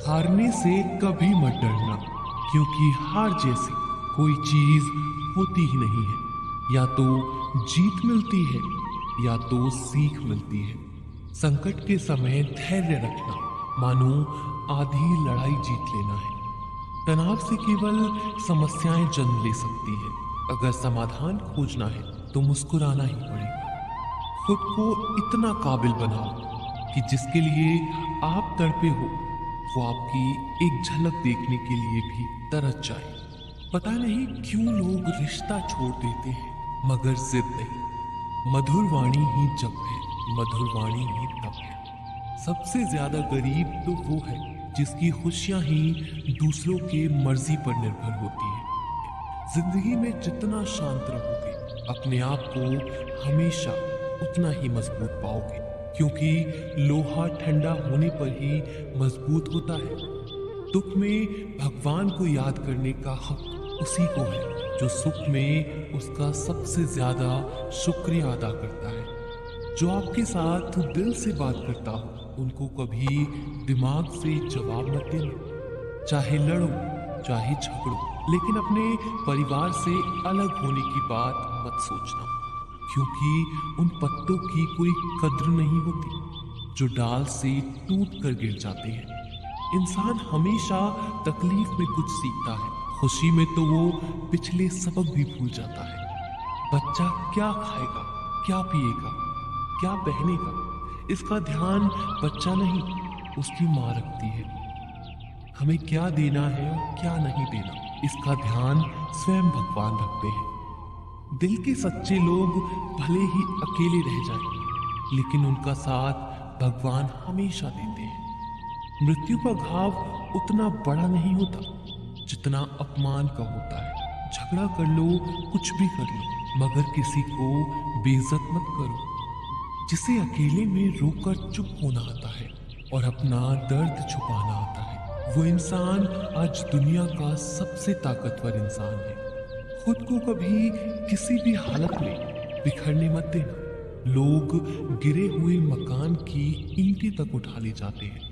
हारने से कभी मत डरना, क्योंकि हार जैसी कोई चीज होती ही नहीं है। या तो जीत मिलती है या तो सीख मिलती है। संकट के समय धैर्य रखना मानो आधी लड़ाई जीत लेना है। तनाव से केवल समस्याएं जन्म ले सकती है। अगर समाधान खोजना है तो मुस्कुराना ही पड़ेगा। खुद को इतना काबिल बनाओ कि जिसके लिए आप तड़पे हो वो आपकी एक झलक देखने के लिए भी तरस जाए। पता नहीं क्यों लोग रिश्ता छोड़ देते हैं, मगर जिद नहीं। मधुर वाणी ही जब है, मधुर वाणी ही तब है। सबसे ज्यादा गरीब तो वो है जिसकी खुशियां ही दूसरों के मर्जी पर निर्भर होती है। जिंदगी में जितना शांत रहोगे, अपने आप को हमेशा उतना ही मजबूत पाओगे, क्योंकि लोहा ठंडा होने पर ही मजबूत होता है। दुख में भगवान को याद करने का हक उसी को है जो सुख में उसका सबसे ज्यादा शुक्रिया अदा करता है। जो आपके साथ दिल से बात करता हो उनको कभी दिमाग से जवाब मत देना। चाहे लड़ो चाहे झगड़ो, लेकिन अपने परिवार से अलग होने की बात मत सोचना, क्योंकि उन पत्तों की कोई कद्र नहीं होती जो डाल से टूट कर गिर जाते हैं। इंसान हमेशा तकलीफ में कुछ सीखता है, खुशी में तो वो पिछले सबक भी भूल जाता है। बच्चा क्या खाएगा, क्या पिएगा, क्या पहनेगा, इसका ध्यान बच्चा नहीं उसकी माँ रखती है। हमें क्या देना है और क्या नहीं देना, इसका ध्यान स्वयं भगवान रखते हैं। दिल के सच्चे लोग भले ही अकेले रह जाएं, लेकिन उनका साथ भगवान हमेशा देते हैं। मृत्यु का घाव उतना बड़ा नहीं होता जितना अपमान का होता है। झगड़ा कर लो, कुछ भी कर लो, मगर किसी को बेइज्जत मत करो। जिसे अकेले में रोकर चुप होना आता है और अपना दर्द छुपाना आता है, वो इंसान आज दुनिया का सबसे ताकतवर इंसान है। खुद को कभी किसी भी हालत में बिखरने मत देना। लोग गिरे हुए मकान की ईंटें तक उठा ले जाते हैं।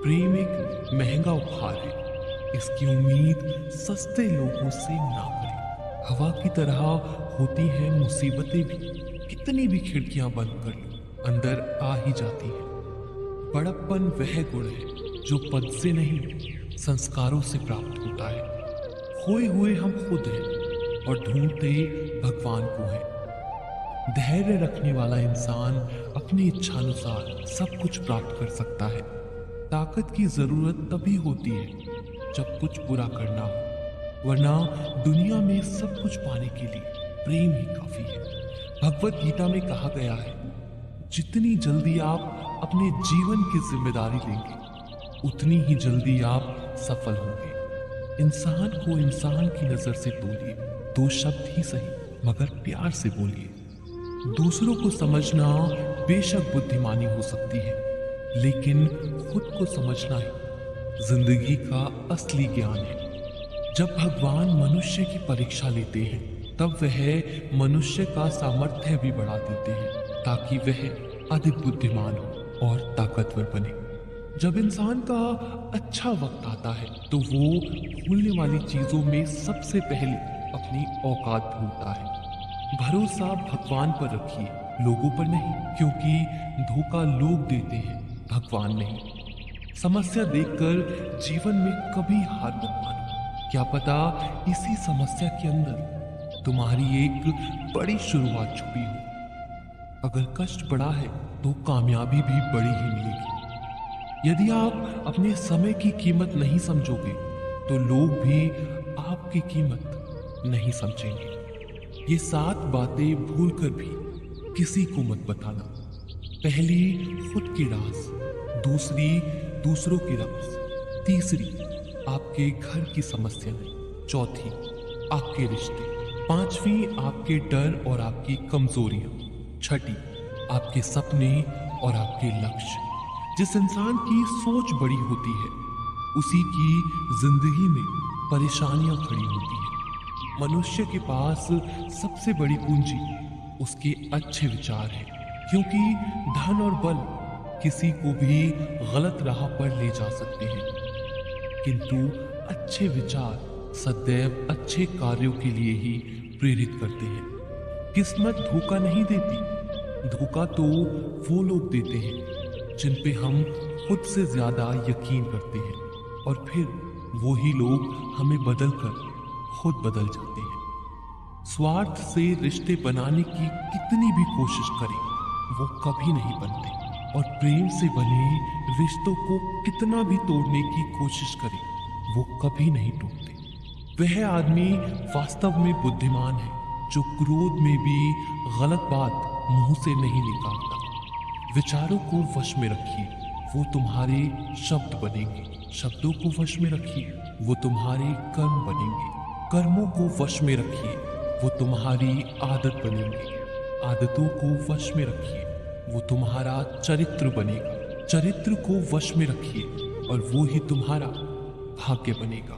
प्रेम एक महंगा उपहार है, इसकी उम्मीद सस्ते लोगों से ना करें। हवा की तरह होती हैं मुसीबतें भी, कितनी भी खिड़कियां बंद कर लो अंदर आ ही जाती है। बड़प्पन वह गुण है जो पद से नहीं संस्कारों से प्राप्त होता है। खोए हुए हम खुद हैं और ढूंढते भगवान को है। धैर्य रखने वाला इंसान अपनी इच्छानुसार सब कुछ प्राप्त कर सकता है। ताकत की जरूरत तभी होती है जब कुछ बुरा करना हो, वरना दुनिया में सब कुछ पाने के लिए प्रेम ही काफी है। भगवत गीता में कहा गया है, जितनी जल्दी आप अपने जीवन की जिम्मेदारी लेंगे उतनी ही जल्दी आप सफल होंगे। इंसान को इंसान की नजर से तोलिए, 2 शब्द ही सही मगर प्यार से बोलिए। दूसरों को समझना बेशक बुद्धिमानी हो सकती है, लेकिन खुद को समझना ही जिंदगी का असली ज्ञान है। जब भगवान मनुष्य की परीक्षा लेते हैं तब वह मनुष्य का सामर्थ्य भी बढ़ा देते हैं ताकि वह अधिक बुद्धिमान हो और ताकतवर बने। जब इंसान का अच्छा वक्त आता है तो वो भूलने वाली चीजों में सबसे पहले अपनी औकात भूलता है। भरोसा भगवान पर रखिए, लोगों पर नहीं, क्योंकि धोखा लोग देते हैं, भगवान नहीं। समस्या देखकर जीवन में कभी हार मत मानो। क्या पता इसी समस्या के अंदर तुम्हारी एक बड़ी शुरुआत छुपी हो। अगर कष्ट बड़ा है तो कामयाबी भी बड़ी ही मिलेगी। यदि आप अपने समय की कीमत नहीं समझोगे तो लोग भी आपकी कीमत नहीं समझेंगे। ये 7 बातें भूलकर भी किसी को मत बताना। पहली, खुद की राज। दूसरी, दूसरों की राज। तीसरी, आपके घर की समस्याएं। चौथी, आपके रिश्ते। पांचवी, आपके डर और आपकी कमजोरियां। छठी, आपके सपने और आपके लक्ष्य। जिस इंसान की सोच बड़ी होती है उसी की जिंदगी में परेशानियां खड़ी होती हैं। मनुष्य के पास सबसे बड़ी पूंजी उसके अच्छे विचार हैं, क्योंकि धन और बल किसी को भी गलत राह पर ले जा सकते हैं, किंतु अच्छे विचार सदैव अच्छे कार्यों के लिए ही प्रेरित करते हैं। किस्मत धोखा नहीं देती, धोखा तो वो लोग देते हैं जिन पे हम खुद से ज्यादा यकीन करते हैं, और फिर वो ही लोग हमें बदल कर खुद बदल जाते हैं। स्वार्थ से रिश्ते बनाने की कितनी भी कोशिश करें वो कभी नहीं बनते, और प्रेम से बने रिश्तों को कितना भी तोड़ने की कोशिश करें वो कभी नहीं टूटते। वह आदमी वास्तव में बुद्धिमान है जो क्रोध में भी गलत बात मुंह से नहीं निकालता। विचारों को वश में रखिए, वो तुम्हारे शब्द बनेंगे। शब्दों को वश में रखिए, वो तुम्हारे कर्म बनेंगे। कर्मों को वश में रखिए, वो तुम्हारी आदत बनेंगे। आदतों को वश में रखिए, वो तुम्हारा चरित्र बनेगा। चरित्र को वश में रखिए और वो ही तुम्हारा भाग्य बनेगा।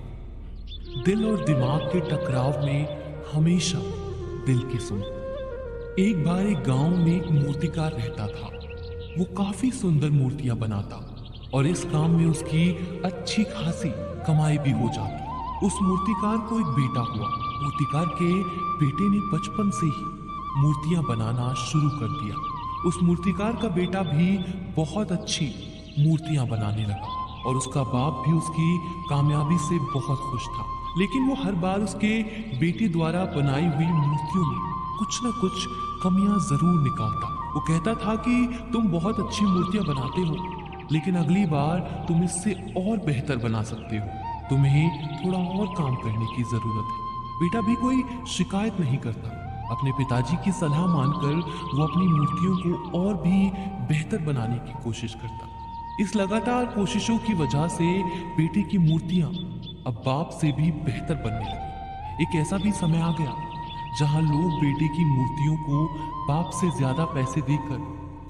दिल और दिमाग के टकराव में हमेशा दिल की सुनो। एक बार एक गांव में एक मूर्तिकार रहता था। वो काफी सुंदर मूर्तियां बनाता और इस काम में उसकी अच्छी खासी कमाई भी हो जाती। उस मूर्तिकार को एक बेटा हुआ। मूर्तिकार के बेटे ने बचपन से ही मूर्तियां बनाना शुरू कर दिया। उस मूर्तिकार का बेटा भी बहुत अच्छी मूर्तियां बनाने लगा और उसका बाप भी उसकी कामयाबी से बहुत खुश था। लेकिन वो हर बार उसके बेटे द्वारा बनाई हुई मूर्तियों में कुछ न कुछ कमियां जरूर निकालता। वो कहता था कि तुम बहुत अच्छी मूर्तियां बनाते हो, लेकिन अगली बार तुम इससे और बेहतर बना सकते हो। तुम्हें थोड़ा और काम करने की जरूरत है। बेटा भी कोई शिकायत नहीं करता। अपने पिताजी की सलाह मानकर वो अपनी मूर्तियों को और भी बेहतर बनाने की कोशिश करता। इस लगातार कोशिशों की वजह से बेटे की मूर्तियां अब बाप से भी बेहतर बनने लगी। एक ऐसा भी समय आ गया जहां लोग बेटे की मूर्तियों को बाप से ज्यादा पैसे देकर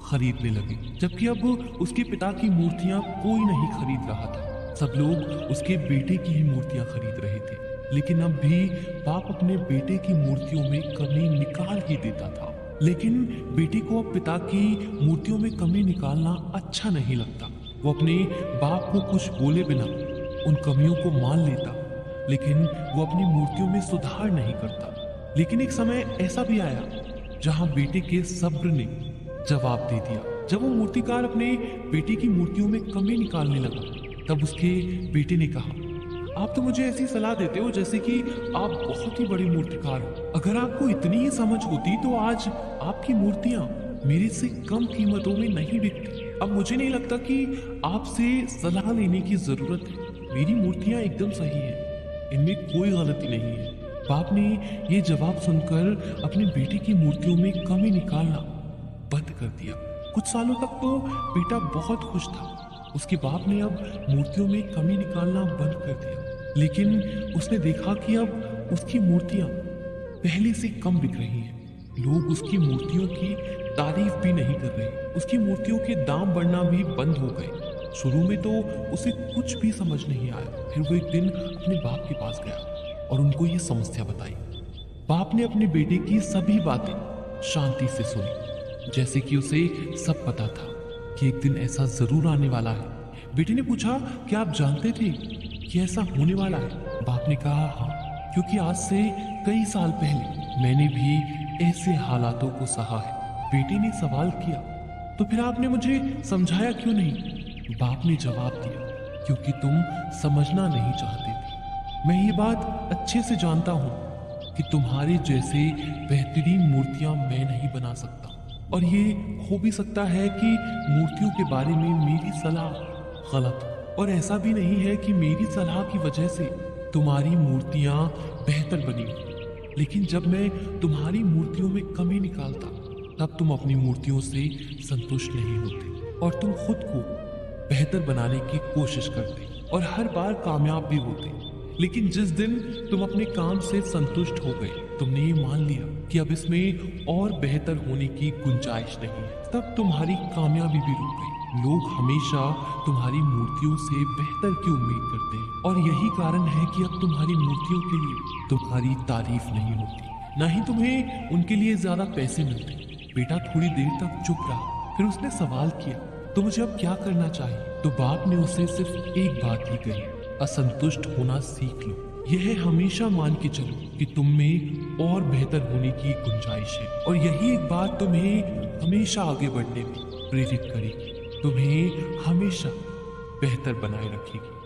खरीदने लगे, जबकि अब उसके पिता की मूर्तियां कोई नहीं खरीद रहा था। सब लोग उसके बेटे की ही मूर्तियां खरीद रहे थे। लेकिन अब भी बाप अपने बेटे की मूर्तियों में कमी निकाल ही देता था। लेकिन बेटे को अब पिता की मूर्तियों में कमी निकालना अच्छा नहीं लगता। वो अपने बाप को कुछ बोले बिना उन कमियों को मान लेता, लेकिन वो अपनी मूर्तियों में सुधार नहीं करता। लेकिन एक समय ऐसा भी आया जहां बेटे के सब्र ने जवाब दे दिया। जब वो मूर्तिकार अपने बेटे की मूर्तियों में कमी निकालने लगा, तब उसके बेटे ने कहा, आप तो मुझे ऐसी सलाह देते हो जैसे कि आप बहुत ही बड़े मूर्तिकार हो। अगर आपको इतनी ही समझ होती तो आज आपकी मूर्तियां मेरे से कम कीमतों में नहीं बिकती। अब मुझे नहीं लगता कि आपसे सलाह लेने की जरूरत है। मेरी मूर्तियां एकदम सही है, इनमें कोई गलती नहीं है। बाप ने ये जवाब सुनकर अपने बेटे की मूर्तियों में कमी निकालना बंद कर दिया। कुछ सालों तक तो बेटा बहुत खुश था। उसके बाप ने अब मूर्तियों में कमी निकालना बंद कर दिया, लेकिन उसने देखा कि अब उसकी मूर्तियां पहले से कम बिक रही हैं। लोग उसकी मूर्तियों की तारीफ भी नहीं कर रहे। उसकी मूर्तियों के दाम बढ़ना भी बंद हो गए। शुरू में तो उसे कुछ भी समझ नहीं आया। फिर वो एक दिन अपने बाप के पास गया और उनको ये समस्या बताई। बाप ने अपने बेटे की सभी बातें शांति से सुनी, जैसे कि उसे सब पता था कि एक दिन ऐसा जरूर आने वाला है। बेटे ने पूछा, क्या आप जानते थे कि ऐसा होने वाला है? बाप ने कहा, हाँ, क्योंकि आज से कई साल पहले मैंने भी ऐसे हालातों को सहा है। बेटे ने सवाल किया, तो फिर आपने मुझे समझाया क्यों नहीं? बाप ने जवाब दिया, क्योंकि तुम समझना नहीं चाहते थे। मैं ये बात अच्छे से जानता हूं कि तुम्हारे जैसे बेहतरीन मूर्तियां मैं नहीं बना सकता, और ये हो भी सकता है कि मूर्तियों के बारे में मेरी सलाह गलत हो। और ऐसा भी नहीं है कि मेरी सलाह की वजह से तुम्हारी मूर्तियां बेहतर बनी। लेकिन जब मैं तुम्हारी मूर्तियों में कमी निकालता, तब तुम अपनी मूर्तियों से संतुष्ट नहीं होते और तुम खुद को बेहतर बनाने की कोशिश करते और हर बार कामयाब भी होते। लेकिन जिस दिन तुम अपने काम से संतुष्ट हो गए, तुमने ये मान लिया कि अब इसमें और बेहतर होने की गुंजाइश नहीं है, तब तुम्हारी कामयाबी भी रुक गई। लोग हमेशा तुम्हारी मूर्तियों से बेहतर की उम्मीद करते हैं, और यही कारण है कि अब तुम्हारी मूर्तियों के लिए तुम्हारी तारीफ नहीं होती, ना ही तुम्हें उनके लिए ज्यादा पैसे मिलते। बेटा थोड़ी देर तक चुप रहा, फिर उसने सवाल किया, तो मुझे अब क्या करना चाहिए? तो बाप ने उसे सिर्फ एक बात ही कही, असंतुष्ट होना सीख लो। यह हमेशा मान के चलो कि तुम में और बेहतर होने की गुंजाइश है, और यही एक बात तुम्हें हमेशा आगे बढ़ने में प्रेरित करेगी, तुम्हें हमेशा बेहतर बनाए रखेगी।